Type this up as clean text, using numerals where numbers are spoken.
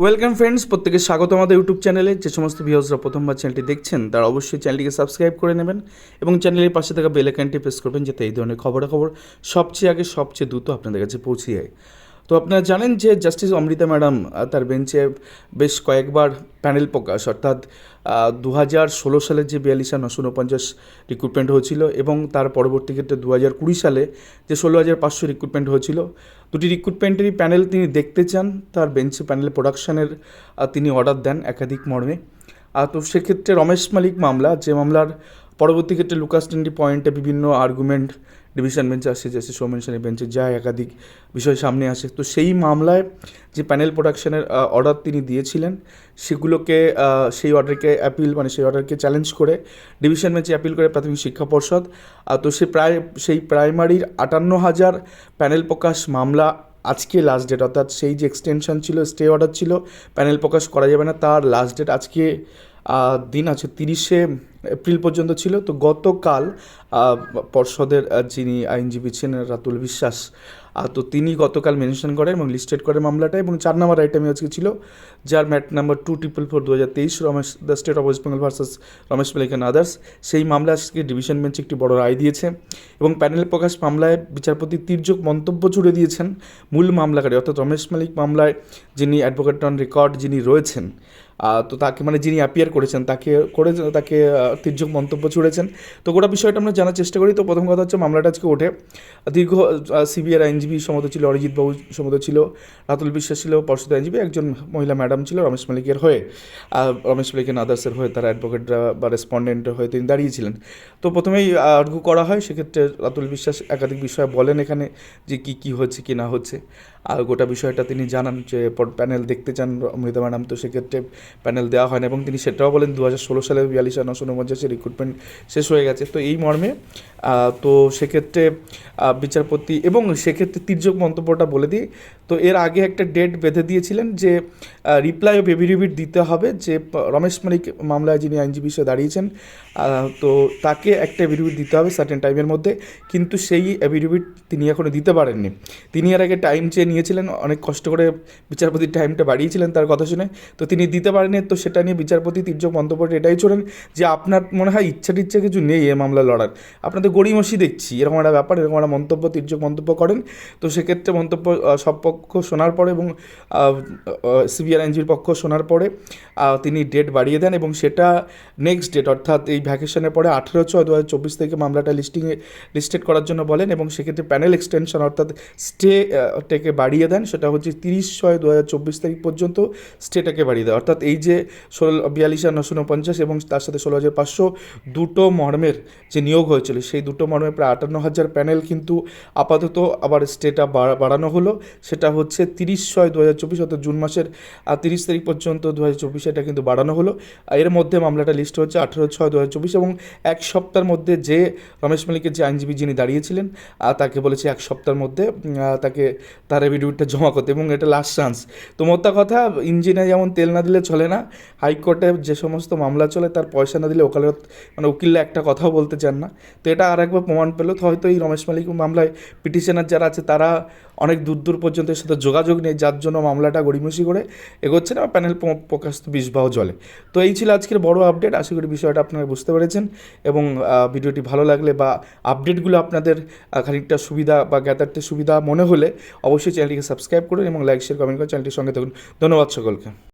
Welcome friends, প্রত্যেকে স্বাগত আমাদের ইউটিউব চ্যানেলে। যে সমস্ত ভিউয়ার্সরা প্রথমবার চ্যানেলটি দেখছেন তারা অবশ্যই চ্যানেলটিকে সাবস্ক্রাইব করে নেবেন এবং চ্যানেলের পাশে থাকা বেল আইকনটি প্রেস করবেন, যাতে এই ধরনের খবরাখবর সবচেয়ে আগে সবচেয়ে দ্রুত আপনাদের কাছে পৌঁছে যায়। তো আপনারা জানেন যে জাস্টিস অমৃতা ম্যাডাম তার বেঞ্চে বেশ কয়েকবার প্যানেল প্রকাশ, অর্থাৎ 2016 সালের যে 42,949 রিক্রুটমেন্ট হয়েছিল এবং তার পরবর্তী ক্ষেত্রে 2020 সালে যে 16,500 রিক্রুটমেন্ট হয়েছিল, দুটি রিক্রুটমেন্টেরই প্যানেল তিনি দেখতে চান। তার বেঞ্চে প্যানেল প্রোডাকশানের তিনি অর্ডার দেন একাধিক মর্মে। তো সেক্ষেত্রে রমেশ মালিক মামলা, যে মামলার পরবর্তী ক্ষেত্রে লুকাস টেন্ডি পয়েন্টে বিভিন্ন আর্গুমেন্ট ডিভিশন বেঞ্চে আসে, যে সোমেনশনের বেঞ্চে যায়, একাধিক বিষয় সামনে আসে। তো সেই মামলায় যে প্যানেল প্রোডাকশনের অর্ডার তিনি দিয়েছিলেন, সেগুলোকে সেই অর্ডারকে সেই অর্ডারকে চ্যালেঞ্জ করে ডিভিশন বেঞ্চে অ্যাপিল করে প্রাথমিক শিক্ষা পর্ষদ। তো সেই প্রাইমারির 58,000 প্যানেল প্রকাশ মামলা আজকে লাস্ট ডেট, অর্থাৎ সেই যে এক্সটেনশন ছিল, স্টে অর্ডার ছিল, প্যানেল প্রকাশ করা যাবে না, তার লাস্ট ডেট আজকে দিন আছে 30শে এপ্রিল পর্যন্ত ছিল। তো গতকাল পর্ষদের যিনি আইনজীবী ছিলেন রাতুল বিশ্বাস, তো তিনি গতকাল মেনশন করেন এবং লিস্টেড করেন মামলাটা, এবং 4 নম্বর আইটেমে আজকে ছিল, যার MAT number 244/2023, Ramesh the state of West Bengal versus Ramesh Malik and others. সেই মামলা আজকে ডিভিশন বেঞ্চ একটি বড় রায় দিয়েছে এবং প্যানেল প্রকাশ মামলায় বিচারপতি তির্যক মন্তব্য জুড়ে দিয়েছেন মূল মামলাকারী, অর্থাৎ রমেশ মালিক মামলায় যিনি অ্যাডভোকেট অন রেকর্ড যিনি রয়েছেন, তো তাকে যিনি অ্যাপিয়ার করেছেন তাকে তির্যক মন্তব্য ছুড়েছেন। তো গোটা বিষয়টা আমরা জানার চেষ্টা করি। তো প্রথম কথা হচ্ছে, মামলাটা আজকে ওঠে দীর্ঘ সিবিআর আইনজীবী সমত ছিল, অরিজিৎ বাবু সমত ছিল, রাতুল বিশ্বাস ছিল পর্ষদ আইনজীবী, একজন মহিলা ম্যাডাম ছিল রমেশ মালিকের হয়ে, রমেশ মালিকের আদার্সের হয়ে, তারা অ্যাডভোকেটরা বা রেসপন্ডেন্টের হয়ে তিনি দাঁড়িয়েছিলেন। তো প্রথমেই আর্গু করা হয়, সেক্ষেত্রে রাতুল বিশ্বাস একাধিক বিষয় বলেন এখানে, যে কী হচ্ছে কি না হচ্ছে, আর গোটা বিষয়টা তিনি জানান যে প্যানেল দেখতে চান অমৃতা ম্যাডাম, তো সেক্ষেত্রে প্যানেল দেওয়া হয় না, এবং তিনি সেটাও বলেন 2016 সালে 42,949 রিক্রুটমেন্ট শেষ হয়ে গেছে। তো এই মর্মে তো সেক্ষেত্রে বিচারপতি, এবং সেক্ষেত্রে তির্যক মন্তব্যটা বলে দিই, তো এর আগে একটা ডেট বেঁধে দিয়েছিলেন যে রিপ্লাই অফ এফিডেভিট দিতে হবে, যে রমেশ মালিক মামলায় যিনি আইনজীবী হিসেবে দাঁড়িয়েছেন, তো তাকে একটা এফিডেভিট দিতে হবে সার্টেন টাইমের মধ্যে, কিন্তু সেই এফিডেভিট তিনি এখনও দিতে পারেননি। তিনি এর আগে টাইম চেয়ে নিয়েছিলেন, অনেক কষ্ট করে বিচারপতির টাইমটা বাড়িয়েছিলেন তার কথা শুনে, তো তিনি দিতে পারেননি। তো সেটা নিয়ে বিচারপতি তির্যক মন্তব্যটা এটাই ছোড়েন যে আপনার মনে হয় ইচ্ছা কিছু নেই এ মামলা লড়ার, আপনাদের গড়িমসি দেখছি, এরকম একটা ব্যাপার, এরকম একটা মন্তব্য তির্যক মন্তব্য করেন। তো সেক্ষেত্রে মন্তব্য সব পক্ষ শোনার পরে এবং সিবিআর আইনজীবীর পক্ষ শোনার পরে তিনি ডেট বাড়িয়ে দেন, এবং সেটা নেক্সট ডেট, অর্থাৎ এই ভ্যাকেশনের পরে 18/6/2024 থেকে মামলাটা লিস্টেড করার জন্য বলেন, এবং সেক্ষেত্রে প্যানেল এক্সটেনশন অর্থাৎ স্টেটাকে বাড়িয়ে দেন, সেটা হচ্ছে 30/6/2024 তারিখ পর্যন্ত স্টেটাকে বাড়িয়ে দেয়। অর্থাৎ এই যে 42,949 এবং তার সাথে 16,500 দুটো মর্মের যে নিয়োগ হয়েছিল, সেই দুটো মর্মে প্রায় 58,000 প্যানেল কিন্তু আপাতত আবার স্টেটা বাড়ানো হলো, সেটা হচ্ছে 30/6/2024, অর্থাৎ জুন মাসের 30 তারিখ পর্যন্ত 2024 এটা কিন্তু বাড়ানো হলো। এর মধ্যে মামলাটা লিস্ট হচ্ছে 18/6/2024, এবং এক সপ্তাহের মধ্যে যে রমেশ মালিকের যে আইনজীবী যিনি দাঁড়িয়েছিলেন, তাকে বলেছে এক সপ্তাহের মধ্যে তাকে তার এফিডেভিটটা জমা করতে, এবং এটা লাস্ট চান্স। তো মোদ্দা কথা, ইঞ্জিনে যেমন তেল না দিলে চলে না, হাইকোর্টে যে সমস্ত মামলা চলে তার পয়সা না দিলে উকিলরা একটা কথাও বলতে চান না। তো এটা আর একবার প্রমাণ পেল। তো হয়তো এই রমেশ মালিক মামলায় পিটিশনার যারা আছে তারা অনেক দূর পর্যন্ত এর সাথে যোগাযোগ নেই, যার জন্য মামলাটা গড়িমসি করে এগোচ্ছে না, প্যানেল প্রকাশ তো বিষবাহ জলে। তো এই ছিল আজকের বড় আপডেট। আশা করি বিষয়টা আপনারা বুঝতে পেরেছেন, এবং ভিডিওটি ভালো লাগলে বা আপডেটগুলো আপনাদের খানিকটা সুবিধা বা জ্ঞাতার্থে সুবিধা মনে হলে অবশ্যই চ্যানেলটিকে সাবস্ক্রাইব করুন এবং লাইক শেয়ার কমেন্ট করে চ্যানেলটির সঙ্গে থাকুন। ধন্যবাদ সকলকে।